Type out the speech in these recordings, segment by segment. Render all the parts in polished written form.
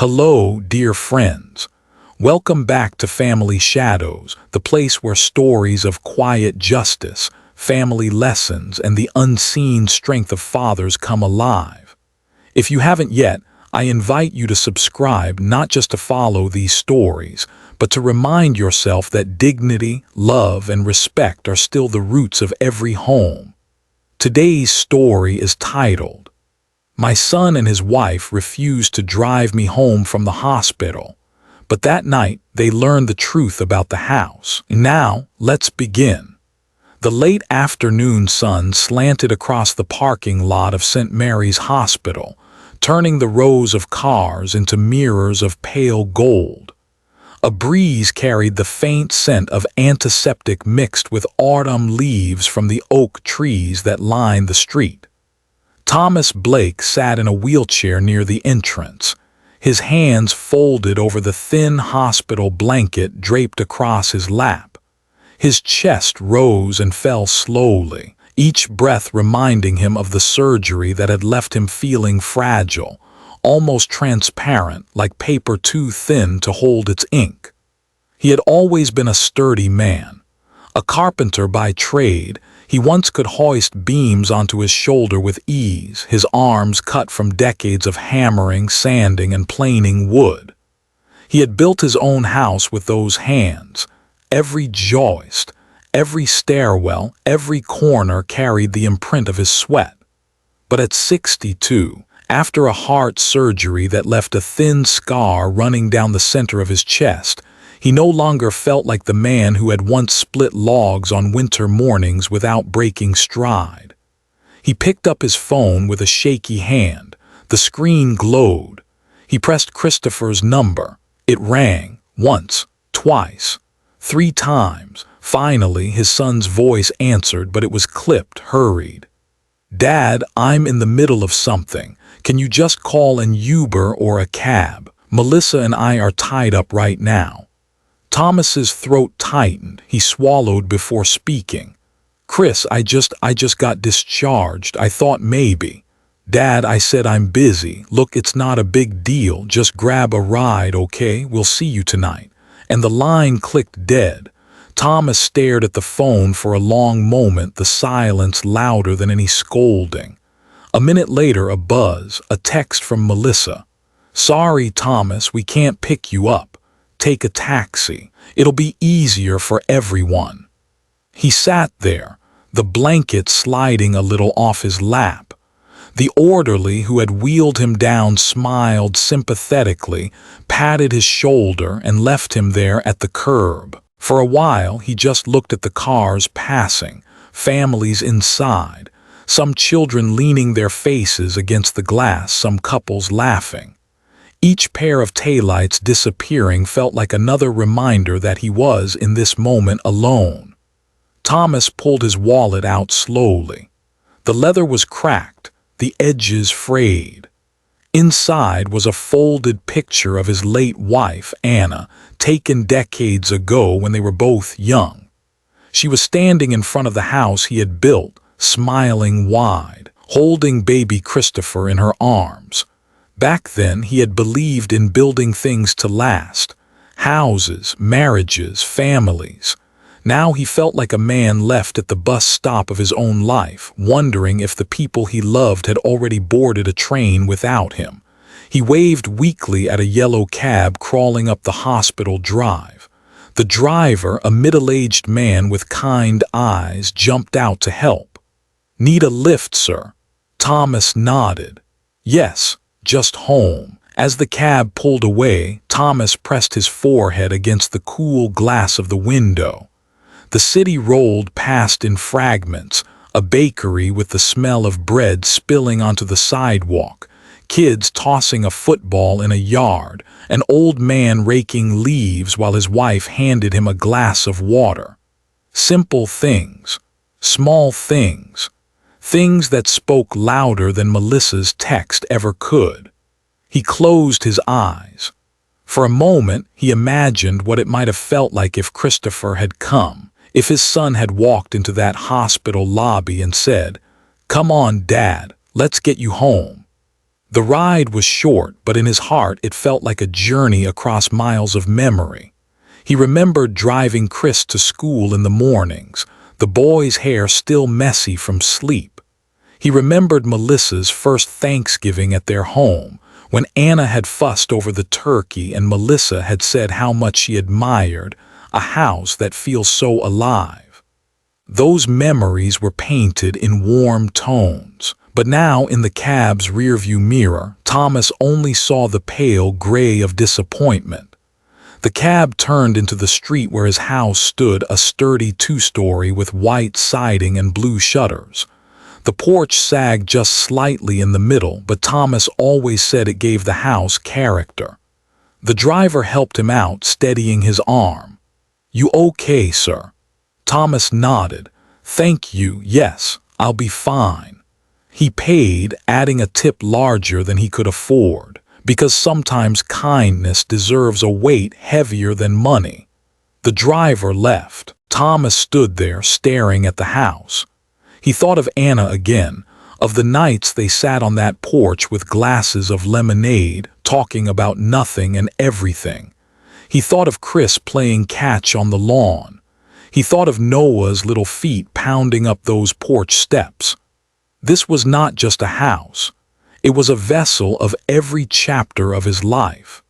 Hello, dear friends. Welcome back to Family Shadows, the place where stories of quiet justice, family lessons, and the unseen strength of fathers come alive. If you haven't yet, I invite you to subscribe not just to follow these stories, but to remind yourself that dignity, love, and respect are still the roots of every home. Today's story is titled, "My son and his wife refused to drive me home from the hospital, but that night they learned the truth about the house." Now, let's begin. The late afternoon sun slanted across the parking lot of St. Mary's Hospital, turning the rows of cars into mirrors of pale gold. A breeze carried the faint scent of antiseptic mixed with autumn leaves from the oak trees that lined the street. Thomas Blake sat in a wheelchair near the entrance, his hands folded over the thin hospital blanket draped across his lap. His chest rose and fell slowly, each breath reminding him of the surgery that had left him feeling fragile, almost transparent, like paper too thin to hold its ink. He had always been a sturdy man. A carpenter by trade, he once could hoist beams onto his shoulder with ease, his arms cut from decades of hammering, sanding, and planing wood. He had built his own house with those hands. Every joist, every stairwell, every corner carried the imprint of his sweat. But at 62, after a heart surgery that left a thin scar running down the center of his chest, he no longer felt like the man who had once split logs on winter mornings without breaking stride. He picked up his phone with a shaky hand. The screen glowed. He pressed Christopher's number. It rang, once, twice, 3 times. Finally, his son's voice answered, but it was clipped, hurried. "Dad, I'm in the middle of something. Can you just call an Uber or a cab? Melissa and I are tied up right now." Thomas's throat tightened. He swallowed before speaking. "Chris, I just got discharged. I thought maybe." "Dad, I said I'm busy. Look, it's not a big deal. Just grab a ride, okay? We'll see you tonight." And the line clicked dead. Thomas stared at the phone for a long moment, the silence louder than any scolding. A minute later, a buzz, a text from Melissa. "Sorry, Thomas, we can't pick you up. Take a taxi. It'll be easier for everyone." He sat there, the blanket sliding a little off his lap. The orderly who had wheeled him down smiled sympathetically, patted his shoulder, and left him there at the curb. For a while, he just looked at the cars passing, families inside, some children leaning their faces against the glass, some couples laughing. Each pair of taillights disappearing felt like another reminder that he was, in this moment, alone. Thomas pulled his wallet out slowly. The leather was cracked, the edges frayed. Inside was a folded picture of his late wife, Anna, taken decades ago when they were both young. She was standing in front of the house he had built, smiling wide, holding baby Christopher in her arms. Back then, he had believed in building things to last. Houses, marriages, families. Now he felt like a man left at the bus stop of his own life, wondering if the people he loved had already boarded a train without him. He waved weakly at a yellow cab crawling up the hospital drive. The driver, a middle-aged man with kind eyes, jumped out to help. "Need a lift, sir?" Thomas nodded. "Yes. Just home." As the cab pulled away, Thomas pressed his forehead against the cool glass of the window. The city rolled past in fragments, a bakery with the smell of bread spilling onto the sidewalk, kids tossing a football in a yard, an old man raking leaves while his wife handed him a glass of water. Simple things, small things. Things that spoke louder than Melissa's text ever could. He closed his eyes. For a moment, he imagined what it might have felt like if Christopher had come, if his son had walked into that hospital lobby and said, "Come on, Dad, let's get you home." The ride was short, but in his heart it felt like a journey across miles of memory. He remembered driving Chris to school in the mornings, the boy's hair still messy from sleep. He remembered Melissa's first Thanksgiving at their home, when Anna had fussed over the turkey and Melissa had said how much she admired a house that feels so alive. Those memories were painted in warm tones. But now, in the cab's rearview mirror, Thomas only saw the pale gray of disappointment. The cab turned into the street where his house stood, a sturdy two-story with white siding and blue shutters. The porch sagged just slightly in the middle, but Thomas always said it gave the house character. The driver helped him out, steadying his arm. "You okay, sir?" Thomas nodded. "Thank you, yes, I'll be fine." He paid, adding a tip larger than he could afford, because sometimes kindness deserves a weight heavier than money. The driver left. Thomas stood there, staring at the house. He thought of Anna again, of the nights they sat on that porch with glasses of lemonade, talking about nothing and everything. He thought of Chris playing catch on the lawn. He thought of Noah's little feet pounding up those porch steps. This was not just a house. It was a vessel of every chapter of his life.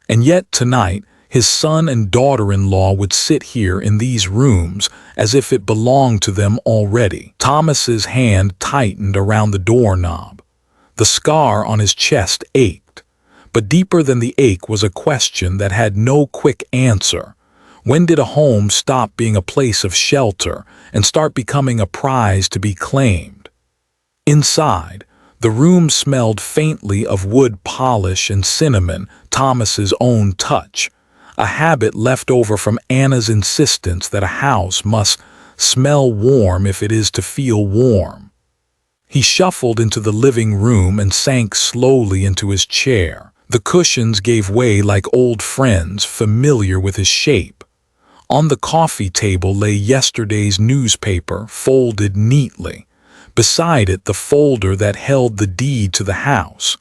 And yet tonight, his son and daughter-in-law would sit here in these rooms as if it belonged to them already. Thomas's hand tightened around the doorknob. The scar on his chest ached. But deeper than the ache was a question that had no quick answer. When did a home stop being a place of shelter and start becoming a prize to be claimed? Inside, the room smelled faintly of wood polish and cinnamon, Thomas's own touch, a habit left over from Anna's insistence that a house must smell warm if it is to feel warm. He shuffled into the living room and sank slowly into his chair. The cushions gave way like old friends, familiar with his shape. On the coffee table lay yesterday's newspaper, folded neatly. Beside it, the folder that held the deed to the house.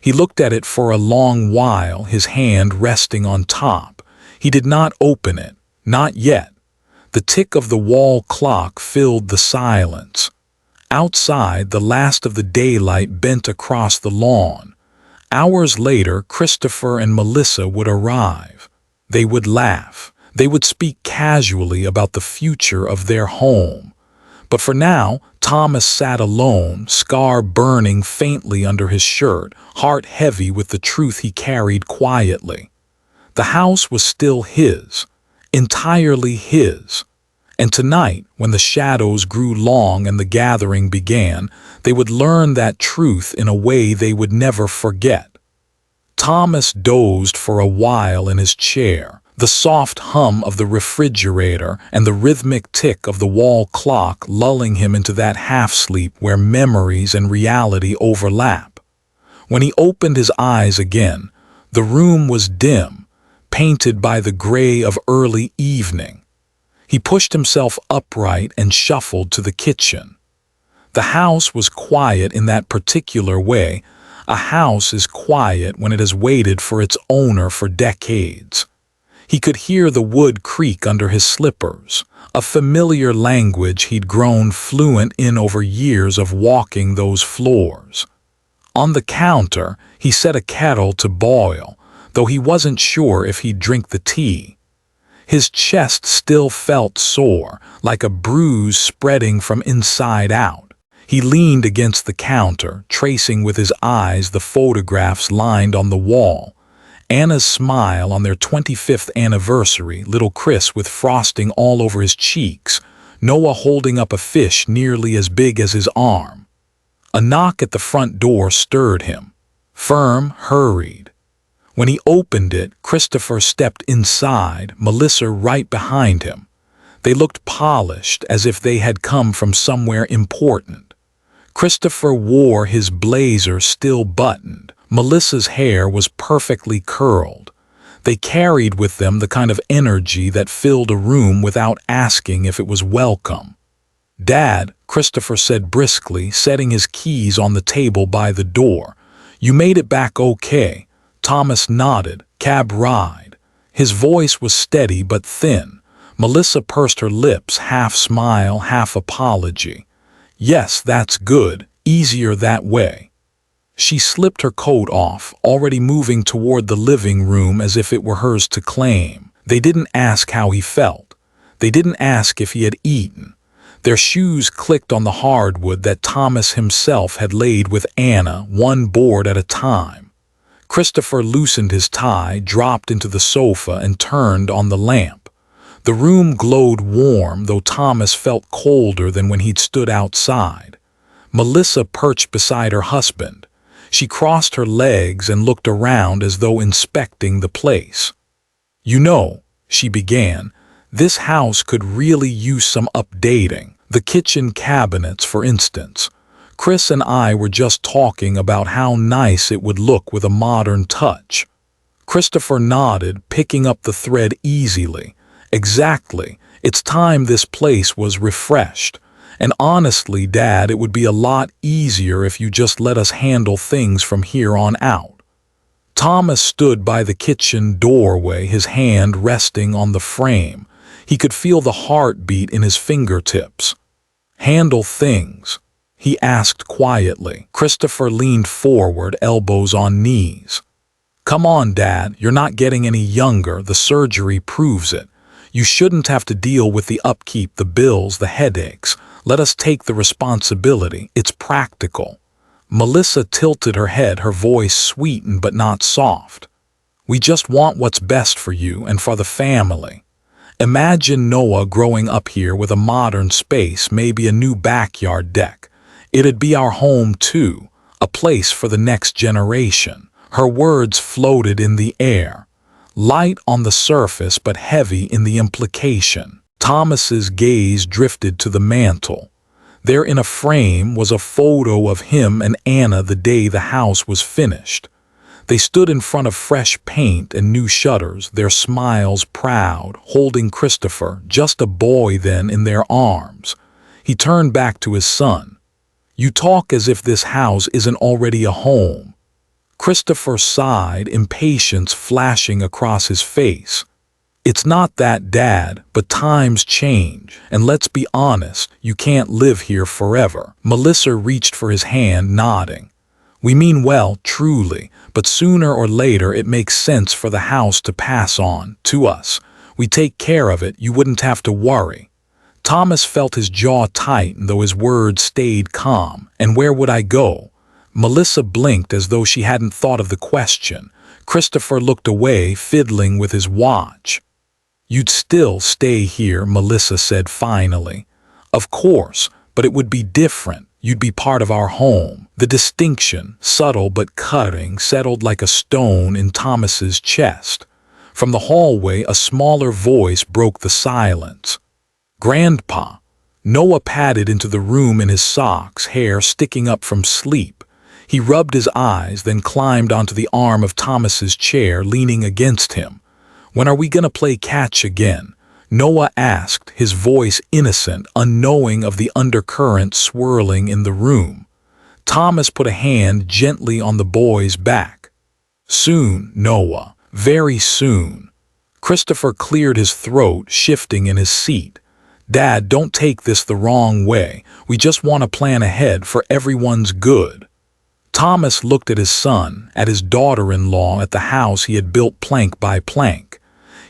He looked at it for a long while, his hand resting on top. He did not open it, not yet. The tick of the wall clock filled the silence. Outside, the last of the daylight bent across the lawn. Hours later, Christopher and Melissa would arrive. They would laugh. They would speak casually about the future of their home. But for now, Thomas sat alone, scar burning faintly under his shirt, heart heavy with the truth he carried quietly. The house was still his, entirely his. And tonight, when the shadows grew long and the gathering began, they would learn that truth in a way they would never forget. Thomas dozed for a while in his chair. The soft hum of the refrigerator and the rhythmic tick of the wall clock lulling him into that half-sleep where memories and reality overlap. When he opened his eyes again, the room was dim, painted by the gray of early evening. He pushed himself upright and shuffled to the kitchen. The house was quiet in that particular way. A house is quiet when it has waited for its owner for decades. He could hear the wood creak under his slippers, a familiar language he'd grown fluent in over years of walking those floors. On the counter, he set a kettle to boil, though he wasn't sure if he'd drink the tea. His chest still felt sore, like a bruise spreading from inside out. He leaned against the counter, tracing with his eyes the photographs lined on the wall. Anna's smile on their 25th anniversary, little Chris with frosting all over his cheeks, Noah holding up a fish nearly as big as his arm. A knock at the front door stirred him. Firm hurried. When he opened it, Christopher stepped inside, Melissa right behind him. They looked polished, as if they had come from somewhere important. Christopher wore his blazer still buttoned. Melissa's hair was perfectly curled. They carried with them the kind of energy that filled a room without asking if it was welcome. "Dad," Christopher said briskly, setting his keys on the table by the door, You made it back okay. Thomas nodded. Cab ride. His voice was steady but thin. Melissa pursed her lips, half smile, half apology. Yes, that's good. Easier that way. She slipped her coat off, already moving toward the living room as if it were hers to claim. They didn't ask how he felt. They didn't ask if he had eaten. Their shoes clicked on the hardwood that Thomas himself had laid with Anna, one board at a time. Christopher loosened his tie, dropped into the sofa, and turned on the lamp. The room glowed warm, though Thomas felt colder than when he'd stood outside. Melissa perched beside her husband. She crossed her legs and looked around as though inspecting the place. You know, she began, this house could really use some updating. The kitchen cabinets, for instance. Chris and I were just talking about how nice it would look with a modern touch. Christopher nodded, picking up the thread easily. Exactly. It's time this place was refreshed. And honestly, Dad, it would be a lot easier if you just let us handle things from here on out. Thomas stood by the kitchen doorway, his hand resting on the frame. He could feel the heartbeat in his fingertips. Handle things, he asked quietly. Christopher leaned forward, elbows on knees. Come on, Dad, you're not getting any younger, the surgery proves it. You shouldn't have to deal with the upkeep, the bills, the headaches. Let us take the responsibility. It's practical. Melissa tilted her head, her voice sweetened but not soft. We just want what's best for you and for the family. Imagine Noah growing up here with a modern space, maybe a new backyard deck. It'd be our home too, a place for the next generation. Her words floated in the air, light on the surface but heavy in the implication. Thomas's gaze drifted to the mantel. There in a frame was a photo of him and Anna the day the house was finished. They stood in front of fresh paint and new shutters, their smiles proud, holding Christopher, just a boy then, in their arms. He turned back to his son. You talk as if this house isn't already a home. Christopher sighed, impatience flashing across his face. It's not that, Dad, but times change, and let's be honest, you can't live here forever. Melissa reached for his hand, nodding. We mean well, truly, but sooner or later it makes sense for the house to pass on, to us. We take care of it, you wouldn't have to worry. Thomas felt his jaw tighten, though his words stayed calm. And where would I go? Melissa blinked as though she hadn't thought of the question. Christopher looked away, fiddling with his watch. You'd still stay here, Melissa said finally. Of course, but it would be different. You'd be part of our home. The distinction, subtle but cutting, settled like a stone in Thomas's chest. From the hallway, a smaller voice broke the silence. Grandpa. Noah padded into the room in his socks, hair sticking up from sleep. He rubbed his eyes, then climbed onto the arm of Thomas's chair, leaning against him. When are we gonna play catch again? Noah asked, his voice innocent, unknowing of the undercurrent swirling in the room. Thomas put a hand gently on the boy's back. Soon, Noah, very soon. Christopher cleared his throat, shifting in his seat. Dad, don't take this the wrong way. We just want to plan ahead for everyone's good. Thomas looked at his son, at his daughter-in-law, at the house he had built plank by plank.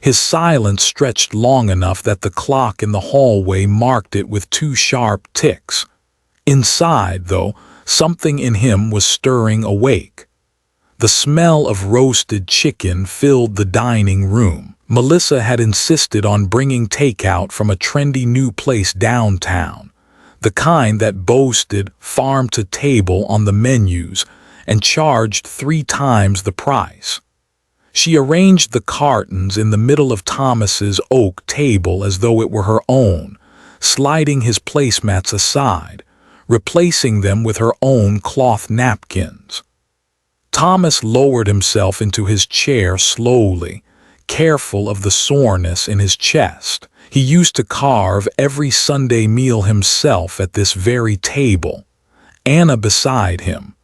His silence stretched long enough that the clock in the hallway marked it with 2 sharp ticks. Inside, though, something in him was stirring awake. The smell of roasted chicken filled the dining room. Melissa had insisted on bringing takeout from a trendy new place downtown, the kind that boasted farm to table on the menus and charged 3 times the price. She arranged the cartons in the middle of Thomas's oak table as though it were her own, sliding his placemats aside, replacing them with her own cloth napkins. Thomas lowered himself into his chair slowly, careful of the soreness in his chest. He used to carve every Sunday meal himself at this very table. Anna beside him,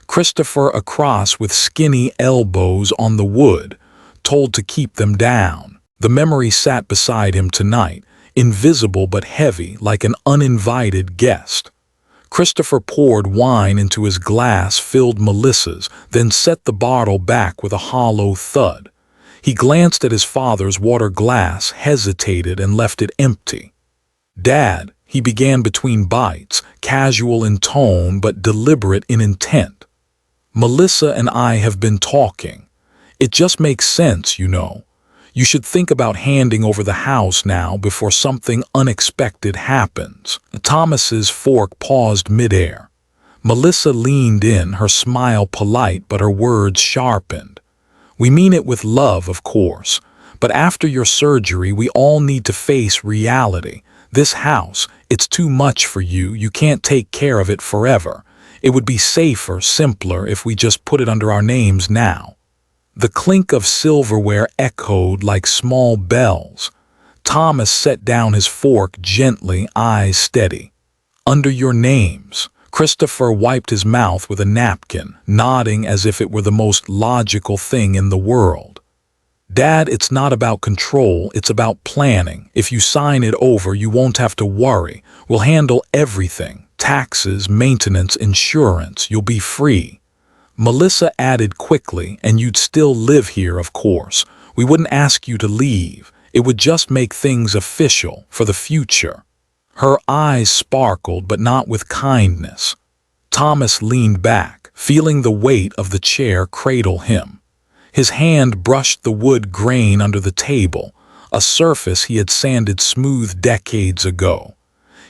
Christopher across with skinny elbows on the wood, told to keep them down. The memory sat beside him tonight, invisible but heavy like an uninvited guest. Christopher poured wine into his glass, filled Melissa's, then set the bottle back with a hollow thud. He glanced at his father's water glass, hesitated, and left it empty. "Dad," he began between bites, casual in tone but deliberate in intent. "Melissa and I have been talking. It just makes sense, you know. You should think about handing over the house now before something unexpected happens." Thomas's fork paused midair. Melissa leaned in, her smile polite but her words sharpened. "We mean it with love, of course, but after your surgery we all need to face reality. This house, it's too much for you. You can't take care of it forever. It would be safer, simpler if we just put it under our names now." The clink of silverware echoed like small bells. Thomas set down his fork gently, eyes steady. "Under your names." Christopher wiped his mouth with a napkin, nodding as if it were the most logical thing in the world. "Dad, it's not about control, it's about planning. If you sign it over, you won't have to worry. We'll handle everything. Taxes, maintenance, insurance. You'll be free." Melissa added quickly, "And you'd still live here, of course. We wouldn't ask you to leave. It would just make things official for the future." Her eyes sparkled, but not with kindness. Thomas leaned back, feeling the weight of the chair cradle him. His hand brushed the wood grain under the table, a surface he had sanded smooth decades ago.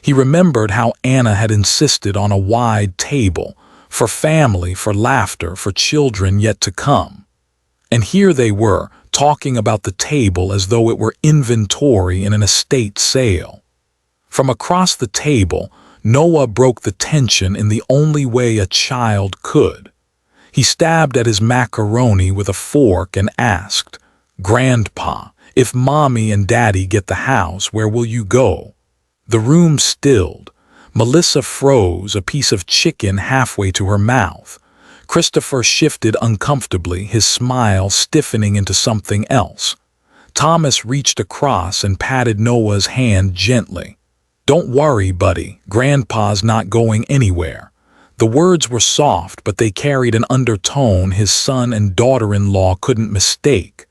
He remembered how Anna had insisted on a wide table, for family, for laughter, for children yet to come. And here they were, talking about the table as though it were inventory in an estate sale. From across the table, Noah broke the tension in the only way a child could. He stabbed at his macaroni with a fork and asked, "Grandpa, if Mommy and Daddy get the house, where will you go?" The room stilled. Melissa froze, a piece of chicken halfway to her mouth. Christopher shifted uncomfortably, his smile stiffening into something else. Thomas reached across and patted Noah's hand gently. "Don't worry, buddy. Grandpa's not going anywhere." The words were soft, but they carried an undertone his son and daughter-in-law couldn't mistake.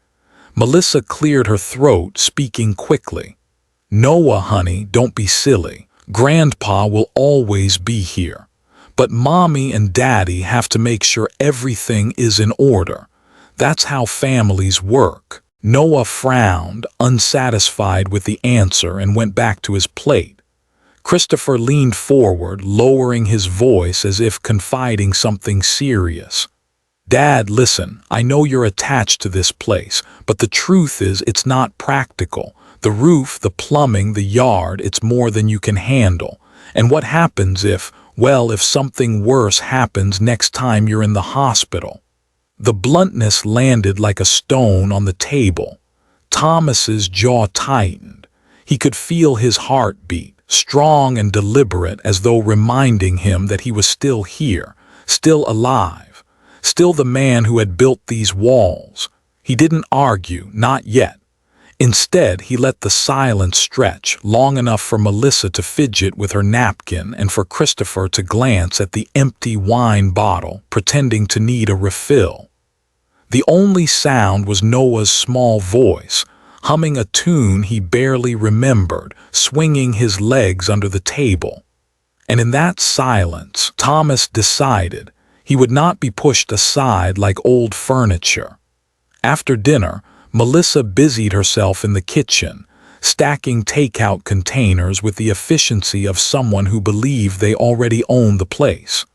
Melissa cleared her throat, speaking quickly. "Noah, honey, don't be silly. Grandpa will always be here. But Mommy and Daddy have to make sure everything is in order. That's how families work." Noah frowned, unsatisfied with the answer, and went back to his plate. Christopher leaned forward, lowering his voice as if confiding something serious. "Dad, listen, I know you're attached to this place, but the truth is it's not practical. The roof, the plumbing, the yard, it's more than you can handle. And what happens if something worse happens next time you're in the hospital?" The bluntness landed like a stone on the table. Thomas's jaw tightened. He could feel his heart beat, strong and deliberate, as though reminding him that he was still here, still alive, still the man who had built these walls. He didn't argue, not yet. Instead, he let the silence stretch, long enough for Melissa to fidget with her napkin and for Christopher to glance at the empty wine bottle, pretending to need a refill. The only sound was Noah's small voice, humming a tune he barely remembered, swinging his legs under the table. And in that silence, Thomas decided he would not be pushed aside like old furniture. After dinner, Melissa busied herself in the kitchen, stacking takeout containers with the efficiency of someone who believed they already owned the place.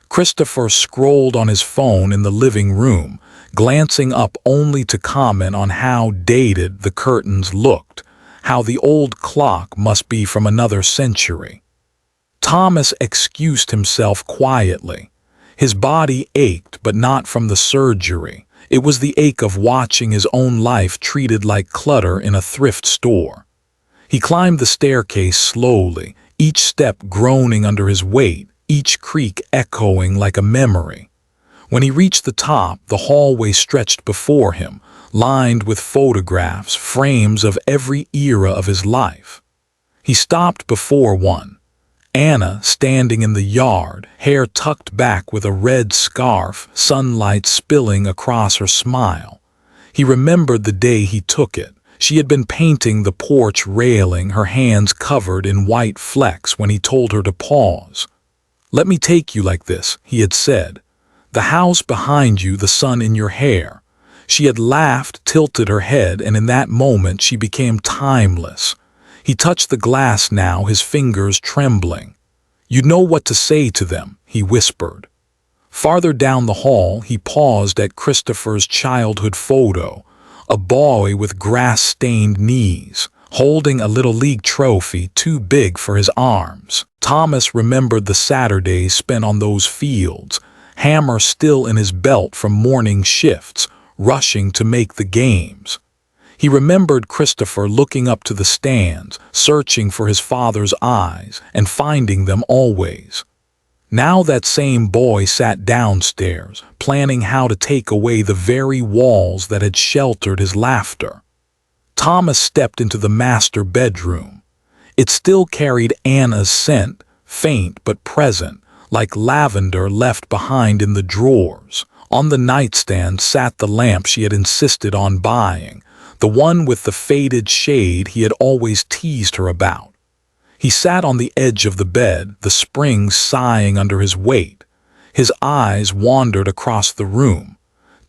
Christopher scrolled on his phone in the living room, glancing up only to comment on how dated the curtains looked, how the old clock must be from another century. Thomas excused himself quietly. His body ached, but not from the surgery. It was the ache of watching his own life treated like clutter in a thrift store. He climbed the staircase slowly, each step groaning under his weight, each creak echoing like a memory. When he reached the top, the hallway stretched before him, lined with photographs, frames of every era of his life. He stopped before one. Anna, standing in the yard, hair tucked back with a red scarf, sunlight spilling across her smile. He remembered the day he took it. She had been painting the porch railing, her hands covered in white flecks when he told her to pause. "Let me take you like this," he had said. "The house behind you, the sun in your hair." She had laughed, tilted her head, and in that moment she became timeless. He touched the glass now, his fingers trembling. "You know what to say to them," he whispered. Farther down the hall, he paused at Christopher's childhood photo, a boy with grass-stained knees, holding a Little League trophy too big for his arms. Thomas remembered the Saturdays spent on those fields, hammer still in his belt from morning shifts, rushing to make the games. He remembered Christopher looking up to the stands, searching for his father's eyes, and finding them always. Now that same boy sat downstairs, planning how to take away the very walls that had sheltered his laughter. Thomas stepped into the master bedroom. It still carried Anna's scent, faint but present, like lavender left behind in the drawers. On the nightstand sat the lamp she had insisted on buying, the one with the faded shade he had always teased her about. He sat on the edge of the bed, the springs sighing under his weight. His eyes wandered across the room.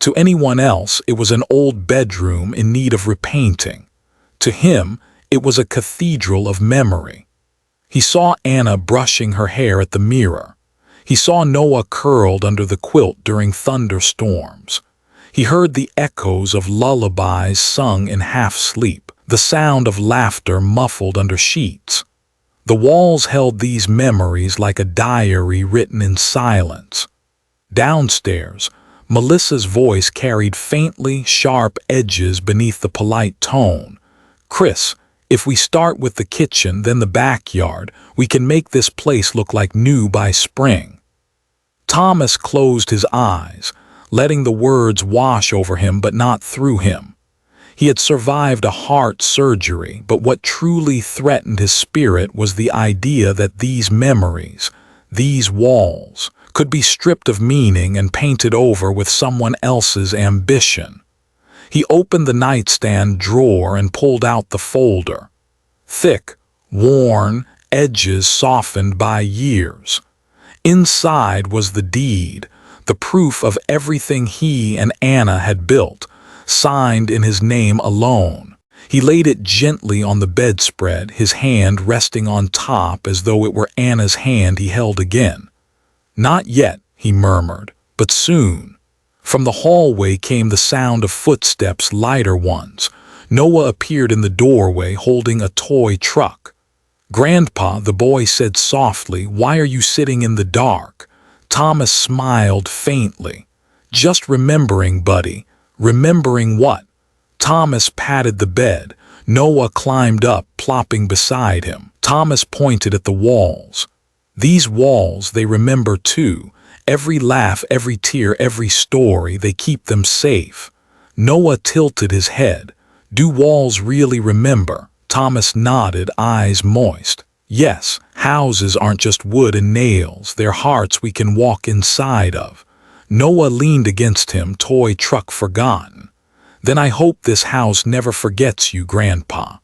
To anyone else, it was an old bedroom in need of repainting. To him, it was a cathedral of memory. He saw Anna brushing her hair at the mirror. He saw Noah curled under the quilt during thunderstorms. He heard the echoes of lullabies sung in half-sleep, the sound of laughter muffled under sheets. The walls held these memories like a diary written in silence. Downstairs, Melissa's voice carried faintly sharp edges beneath the polite tone. "Chris, if we start with the kitchen, then the backyard, we can make this place look like new by spring." Thomas closed his eyes, letting the words wash over him but not through him. He had survived a heart surgery, but what truly threatened his spirit was the idea that these memories, these walls, could be stripped of meaning and painted over with someone else's ambition. He opened the nightstand drawer and pulled out the folder. Thick, worn, edges softened by years. Inside was the deed, the proof of everything he and Anna had built, signed in his name alone. He laid it gently on the bedspread, his hand resting on top as though it were Anna's hand he held again. "Not yet," he murmured, "but soon." From the hallway came the sound of footsteps, lighter ones. Noah appeared in the doorway holding a toy truck. "Grandpa," the boy said softly, "why are you sitting in the dark?" Thomas smiled faintly. "Just remembering, buddy." "Remembering what?" Thomas patted the bed. Noah climbed up, plopping beside him. Thomas pointed at the walls. "These walls, they remember too. Every laugh, every tear, every story, they keep them safe." Noah tilted his head. "Do walls really remember?" Thomas nodded, eyes moist. "Yes, houses aren't just wood and nails, they're hearts we can walk inside of." Noah leaned against him, toy truck forgotten. "Then I hope this house never forgets you, Grandpa."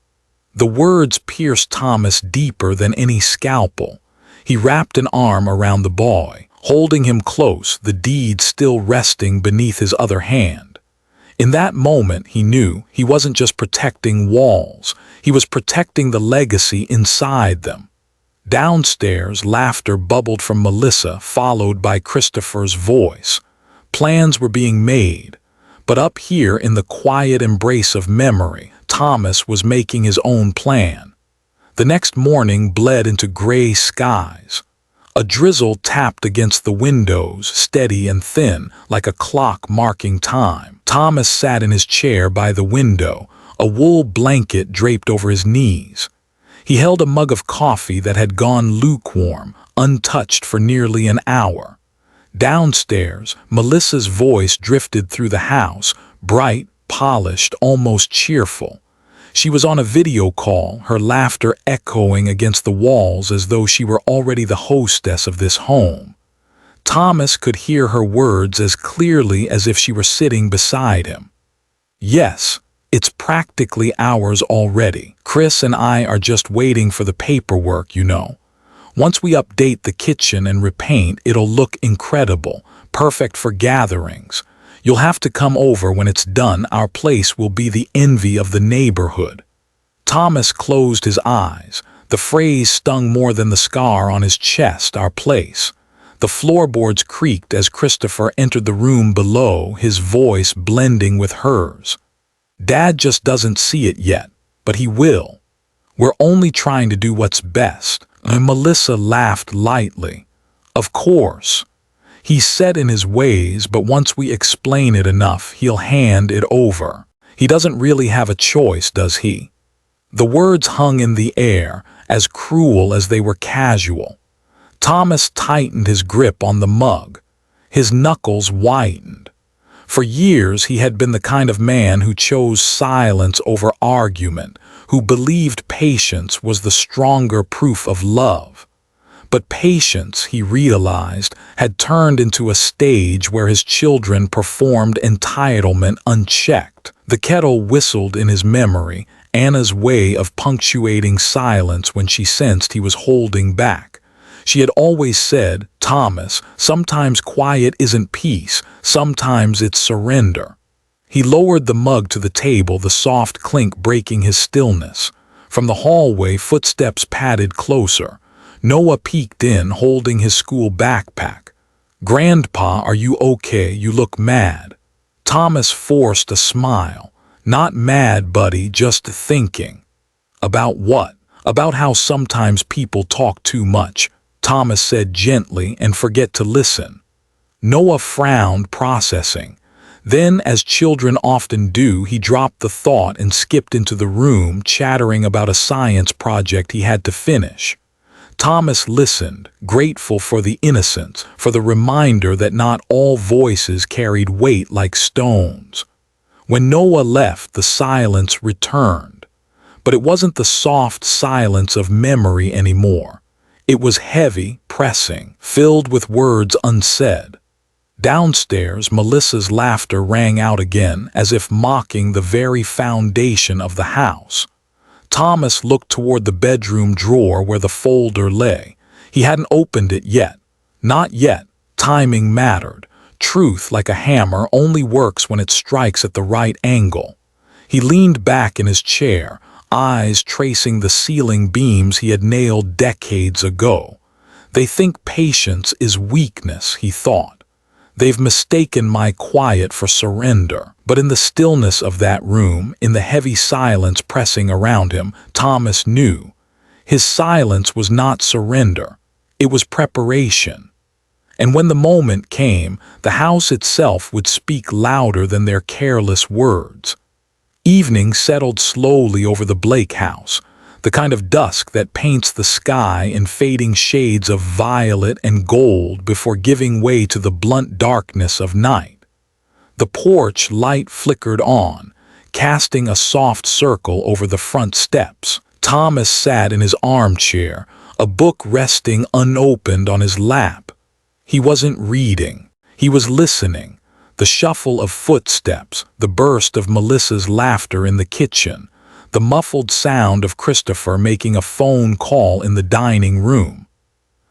The words pierced Thomas deeper than any scalpel. He wrapped an arm around the boy, holding him close, the deed still resting beneath his other hand. In that moment, he knew he wasn't just protecting walls, he was protecting the legacy inside them. Downstairs, laughter bubbled from Melissa, followed by Christopher's voice. Plans were being made, but up here in the quiet embrace of memory, Thomas was making his own plan. The next morning bled into gray skies. A drizzle tapped against the windows, steady and thin, like a clock marking time. Thomas sat in his chair by the window, a wool blanket draped over his knees. He held a mug of coffee that had gone lukewarm, untouched for nearly an hour. Downstairs, Melissa's voice drifted through the house, bright, polished, almost cheerful. She was on a video call, her laughter echoing against the walls as though she were already the hostess of this home. Thomas could hear her words as clearly as if she were sitting beside him. "Yes, it's practically ours already. Chris and I are just waiting for the paperwork, you know. Once we update the kitchen and repaint, it'll look incredible, perfect for gatherings. You'll have to come over when it's done. Our place will be the envy of the neighborhood." Thomas closed his eyes. The phrase stung more than the scar on his chest, our place. The floorboards creaked as Christopher entered the room below, his voice blending with hers. "Dad just doesn't see it yet, but he will. We're only trying to do what's best." And Melissa laughed lightly. "Of course. He's set in his ways, but once we explain it enough, he'll hand it over. He doesn't really have a choice, does he?" The words hung in the air, as cruel as they were casual. Thomas tightened his grip on the mug. His knuckles whitened. For years he had been the kind of man who chose silence over argument, who believed patience was the stronger proof of love. But patience, he realized, had turned into a stage where his children performed entitlement unchecked. The kettle whistled in his memory, Anna's way of punctuating silence when she sensed he was holding back. She had always said, "Thomas, sometimes quiet isn't peace, sometimes it's surrender." He lowered the mug to the table, the soft clink breaking his stillness. From the hallway, footsteps padded closer. Noah peeked in, holding his school backpack. "Grandpa, are you okay? You look mad." Thomas forced a smile. "Not mad, buddy, just thinking." "About what?" "About how sometimes people talk too much," Thomas said gently, "and forget to listen." Noah frowned, processing. Then, as children often do, he dropped the thought and skipped into the room, chattering about a science project he had to finish. Thomas listened, grateful for the innocence, for the reminder that not all voices carried weight like stones. When Noah left, the silence returned. But it wasn't the soft silence of memory anymore. It was heavy, pressing, filled with words unsaid. Downstairs, Melissa's laughter rang out again, as if mocking the very foundation of the house. Thomas looked toward the bedroom drawer where the folder lay. He hadn't opened it yet. Not yet. Timing mattered. Truth, like a hammer, only works when it strikes at the right angle. He leaned back in his chair, eyes tracing the ceiling beams he had nailed decades ago. "They think patience is weakness," he thought. "They've mistaken my quiet for surrender." But in the stillness of that room, in the heavy silence pressing around him, Thomas knew. His silence was not surrender. It was preparation. And when the moment came, the house itself would speak louder than their careless words. Evening settled slowly over the Blake house, the kind of dusk that paints the sky in fading shades of violet and gold before giving way to the blunt darkness of night. The porch light flickered on, casting a soft circle over the front steps. Thomas sat in his armchair, a book resting unopened on his lap. He wasn't reading. He was listening. The shuffle of footsteps, the burst of Melissa's laughter in the kitchen, the muffled sound of Christopher making a phone call in the dining room.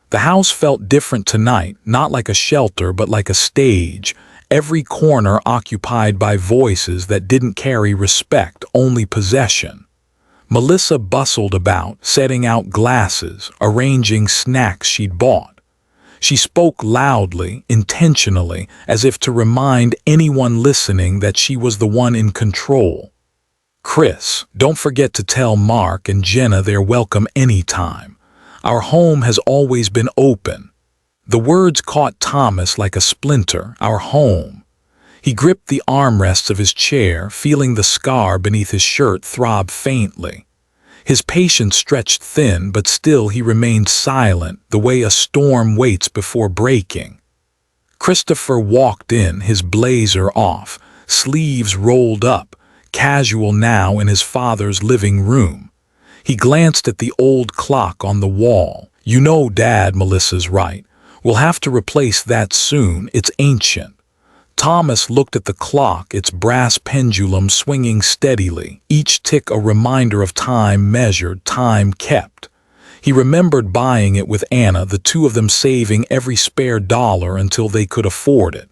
The house felt different tonight, not like a shelter but like a stage, every corner occupied by voices that didn't carry respect, only possession. Melissa bustled about, setting out glasses, arranging snacks she'd bought. She spoke loudly, intentionally, as if to remind anyone listening that she was the one in control. "Chris, don't forget to tell Mark and Jenna they're welcome anytime. Our home has always been open." The words caught Thomas like a splinter, "our home." He gripped the armrests of his chair, feeling the scar beneath his shirt throb faintly. His patience stretched thin, but still he remained silent, the way a storm waits before breaking. Christopher walked in, his blazer off, sleeves rolled up, casual now in his father's living room. He glanced at the old clock on the wall. "You know, Dad, Melissa's right. We'll have to replace that soon. It's ancient." Thomas looked at the clock, its brass pendulum swinging steadily, each tick a reminder of time measured, time kept. He remembered buying it with Anna, the two of them saving every spare dollar until they could afford it.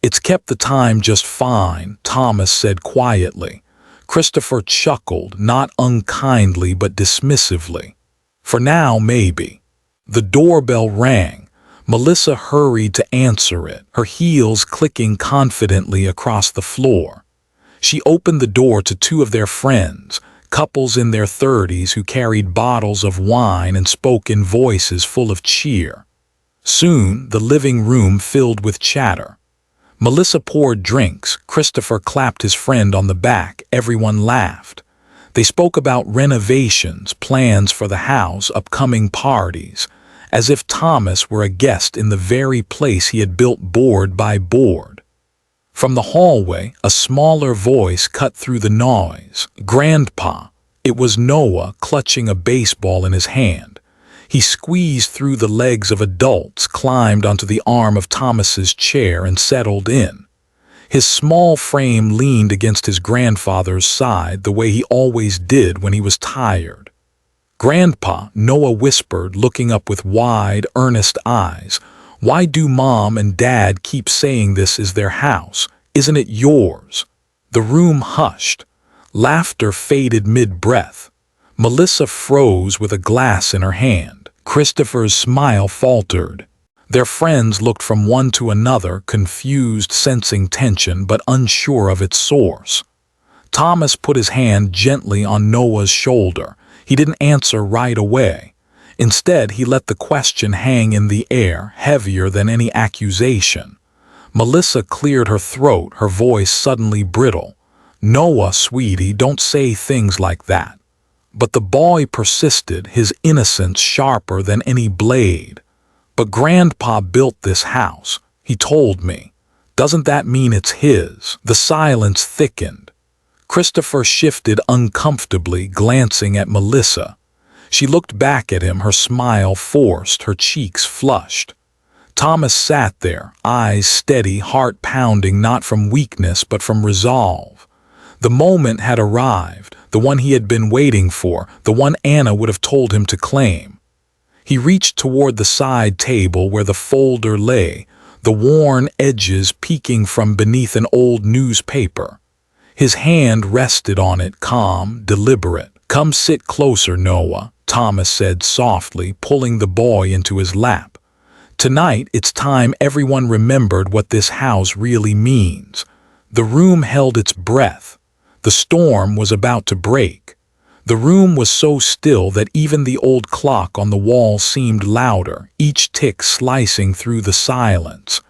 "It's kept the time just fine," Thomas said quietly. Christopher chuckled, not unkindly but dismissively. "For now, maybe." The doorbell rang. Melissa hurried to answer it, her heels clicking confidently across the floor. She opened the door to two of their friends, couples in their 30s who carried bottles of wine and spoke in voices full of cheer. Soon, the living room filled with chatter. Melissa poured drinks, Christopher clapped his friend on the back, everyone laughed. They spoke about renovations, plans for the house, upcoming parties, as if Thomas were a guest in the very place he had built board by board. From the hallway, a smaller voice cut through the noise. "Grandpa." It was Noah, clutching a baseball in his hand. He squeezed through the legs of adults, climbed onto the arm of Thomas's chair, and settled in. His small frame leaned against his grandfather's side the way he always did when he was tired. "Grandpa," Noah whispered, looking up with wide, earnest eyes, "why do Mom and Dad keep saying this is their house? Isn't it yours?" The room hushed. Laughter faded mid-breath. Melissa froze with a glass in her hand. Christopher's smile faltered. Their friends looked from one to another, confused, sensing tension, but unsure of its source. Thomas put his hand gently on Noah's shoulder. He didn't answer right away. Instead, he let the question hang in the air, heavier than any accusation. Melissa cleared her throat, her voice suddenly brittle. "Noah, sweetie, don't say things like that." But the boy persisted, his innocence sharper than any blade. "But Grandpa built this house. He told me. Doesn't that mean it's his?" The silence thickened. Christopher shifted uncomfortably, glancing at Melissa. She looked back at him, her smile forced, her cheeks flushed. Thomas sat there, eyes steady, heart pounding, not from weakness but from resolve. The moment had arrived, the one he had been waiting for, the one Anna would have told him to claim. He reached toward the side table where the folder lay, the worn edges peeking from beneath an old newspaper. His hand rested on it, calm, deliberate. "Come sit closer, Noah," Thomas said softly, pulling the boy into his lap. "Tonight, it's time everyone remembered what this house really means." The room held its breath. The storm was about to break. The room was so still that even the old clock on the wall seemed louder, each tick slicing through the silence.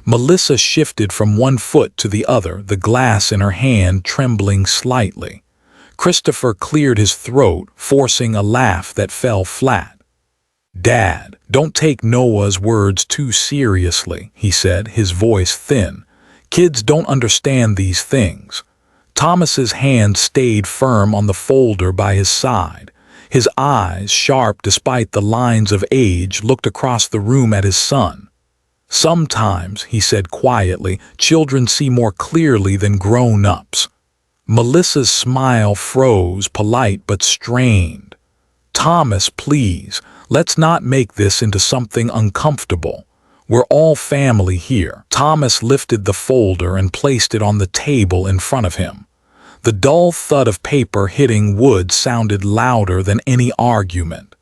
Melissa shifted from one foot to the other, the glass in her hand trembling slightly. Christopher cleared his throat, forcing a laugh that fell flat. "Dad, don't take Noah's words too seriously," he said, his voice thin. "Kids don't understand these things." Thomas's hand stayed firm on the folder by his side. His eyes, sharp despite the lines of age, looked across the room at his son. "Sometimes," he said quietly, "children see more clearly than grown-ups." Melissa's smile froze, polite but strained. "Thomas, please, let's not make this into something uncomfortable. We're all family here." Thomas lifted the folder and placed it on the table in front of him. The dull thud of paper hitting wood sounded louder than any argument.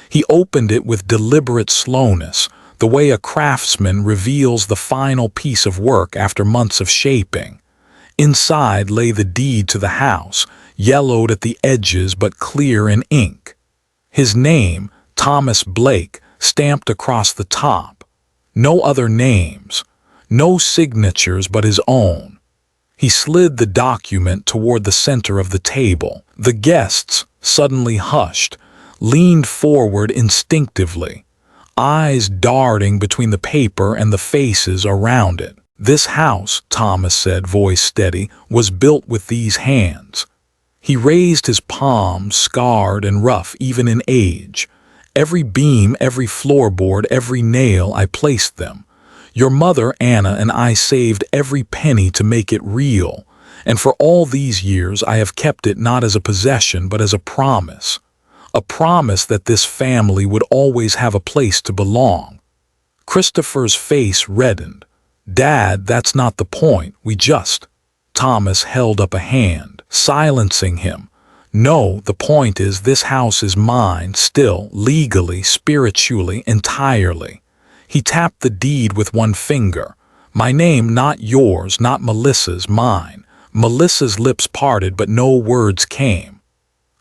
He opened it with deliberate slowness, the way a craftsman reveals the final piece of work after months of shaping. Inside lay the deed to the house, yellowed at the edges but clear in ink. His name, Thomas Blake, stamped across the top. No other names, no signatures but his own. He slid the document toward the center of the table. The guests, suddenly hushed, leaned forward instinctively. eyes darting between the paper and the faces around it. "This house," Thomas said, voice steady, "was built with these hands." He raised his palms, scarred and rough even in age. "Every beam, every floorboard, every nail, I placed them. Your mother, Anna, and I saved every penny to make it real. And for all these years I have kept it not as a possession but as a promise. A promise that this family would always have a place to belong." Christopher's face reddened. "Dad, that's not the point. We just—" Thomas held up a hand, silencing him. "No, the point is this house is mine, still, legally, spiritually, entirely." He tapped the deed with one finger. "My name, not yours, not Melissa's, mine." Melissa's lips parted, but no words came.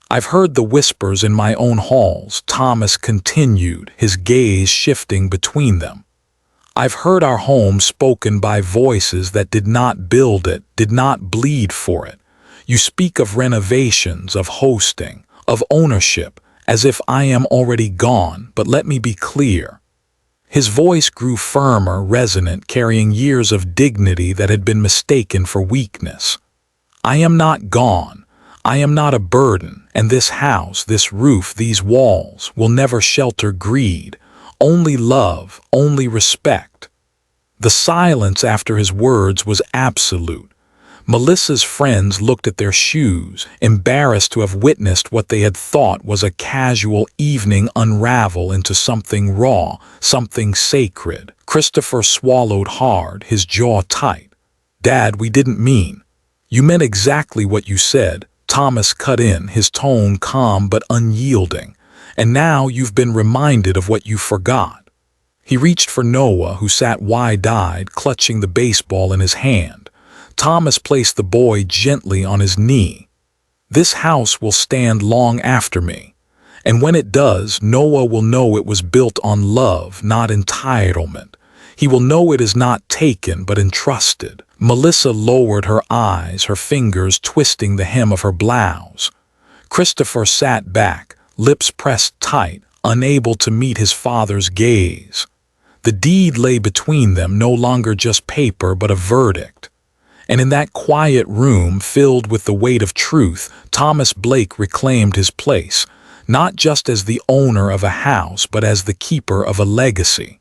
"I've heard the whispers in my own halls," Thomas continued, his gaze shifting between them. "I've heard our home spoken by voices that did not build it, did not bleed for it. You speak of renovations, of hosting, of ownership, as if I am already gone, but let me be clear." His voice grew firmer, resonant, carrying years of dignity that had been mistaken for weakness. "I am not gone. I am not a burden, and this house, this roof, these walls will never shelter greed. Only love, only respect." The silence after his words was absolute. Melissa's friends looked at their shoes, embarrassed to have witnessed what they had thought was a casual evening unravel into something raw, something sacred. Christopher swallowed hard, his jaw tight. "Dad, we didn't mean—" "You meant exactly what you said," Thomas cut in, his tone calm but unyielding. "And now you've been reminded of what you forgot." He reached for Noah, who sat wide-eyed, clutching the baseball in his hand. Thomas placed the boy gently on his knee. "This house will stand long after me. And when it does, Noah will know it was built on love, not entitlement. He will know it is not taken but entrusted." Melissa lowered her eyes, her fingers twisting the hem of her blouse. Christopher sat back, lips pressed tight, unable to meet his father's gaze. The deed lay between them, no longer just paper but a verdict. And in that quiet room filled with the weight of truth, Thomas Blake reclaimed his place, not just as the owner of a house but as the keeper of a legacy.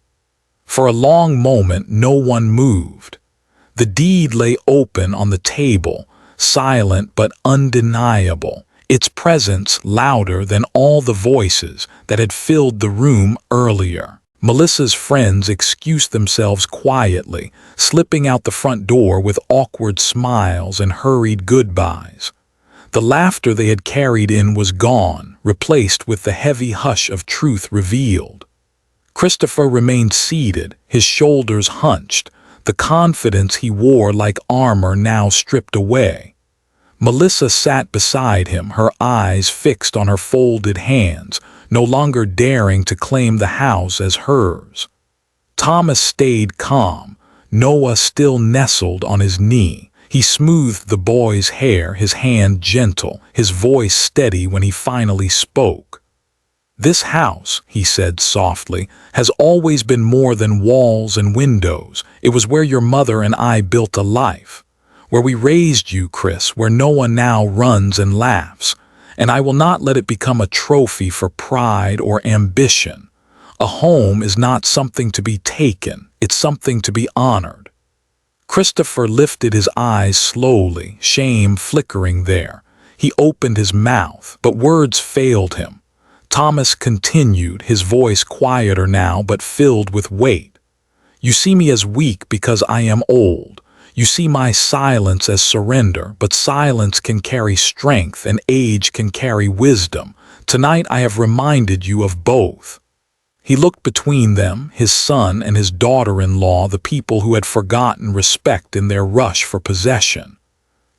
For a long moment no one moved. The deed lay open on the table, silent but undeniable, its presence louder than all the voices that had filled the room earlier. Melissa's friends excused themselves quietly, slipping out the front door with awkward smiles and hurried goodbyes. The laughter they had carried in was gone, replaced with the heavy hush of truth revealed. Christopher remained seated, his shoulders hunched, the confidence he wore like armor now stripped away. Melissa sat beside him, her eyes fixed on her folded hands, no longer daring to claim the house as hers. Thomas stayed calm, Noah still nestled on his knee. He smoothed the boy's hair, his hand gentle, his voice steady when he finally spoke. "This house," he said softly, "has always been more than walls and windows. It was where your mother and I built a life. Where we raised you, Chris, where Noah now runs and laughs. And I will not let it become a trophy for pride or ambition. A home is not something to be taken, it's something to be honored." Christopher lifted his eyes slowly, shame flickering there. He opened his mouth, but words failed him. Thomas continued, his voice quieter now but filled with weight. "You see me as weak because I am old. You see my silence as surrender, but silence can carry strength and age can carry wisdom. Tonight I have reminded you of both." He looked between them, his son and his daughter-in-law, the people who had forgotten respect in their rush for possession.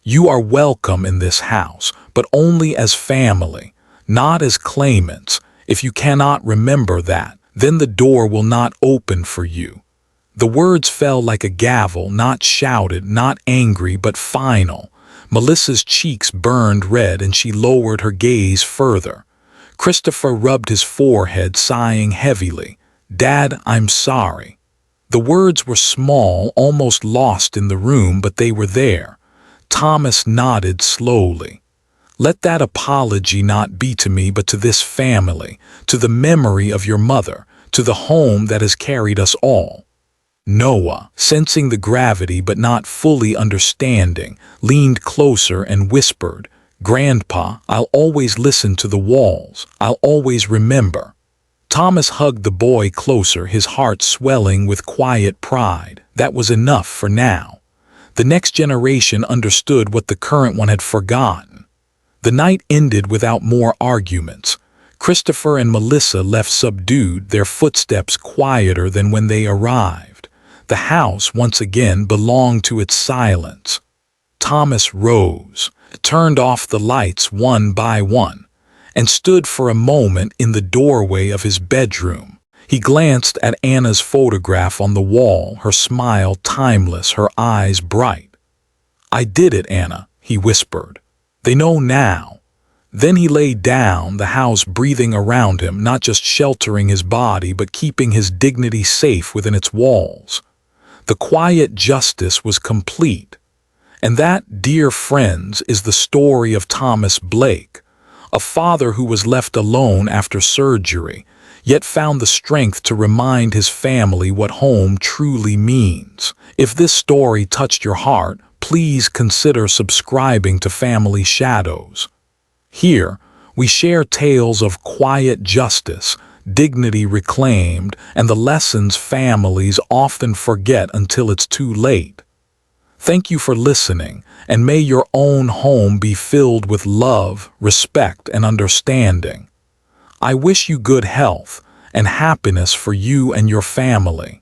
"You are welcome in this house, but only as family, not as claimants. If you cannot remember that, then the door will not open for you." The words fell like a gavel, not shouted, not angry, but final. Melissa's cheeks burned red and she lowered her gaze further. Christopher rubbed his forehead, sighing heavily. "Dad, I'm sorry." The words were small, almost lost in the room, but they were there. Thomas nodded slowly. "Let that apology not be to me, but to this family, to the memory of your mother, to the home that has carried us all." Noah, sensing the gravity but not fully understanding, leaned closer and whispered, "Grandpa, I'll always listen to the walls. I'll always remember." Thomas hugged the boy closer, his heart swelling with quiet pride. That was enough for now. The next generation understood what the current one had forgotten. The night ended without more arguments. Christopher and Melissa left subdued, their footsteps quieter than when they arrived. The house once again belonged to its silence. Thomas rose, turned off the lights one by one, and stood for a moment in the doorway of his bedroom. He glanced at Anna's photograph on the wall, her smile timeless, her eyes bright. "I did it, Anna," he whispered. "They know now." Then he lay down, the house breathing around him, not just sheltering his body, but keeping his dignity safe within its walls. The quiet justice was complete. And that, dear friends, is the story of Thomas Blake, a father who was left alone after surgery, yet found the strength to remind his family what home truly means. If this story touched your heart, please consider subscribing to Family Shadows. Here, we share tales of quiet justice, dignity reclaimed, and the lessons families often forget until it's too late. Thank you for listening, and may your own home be filled with love, respect, and understanding. I wish you good health and happiness for you and your family.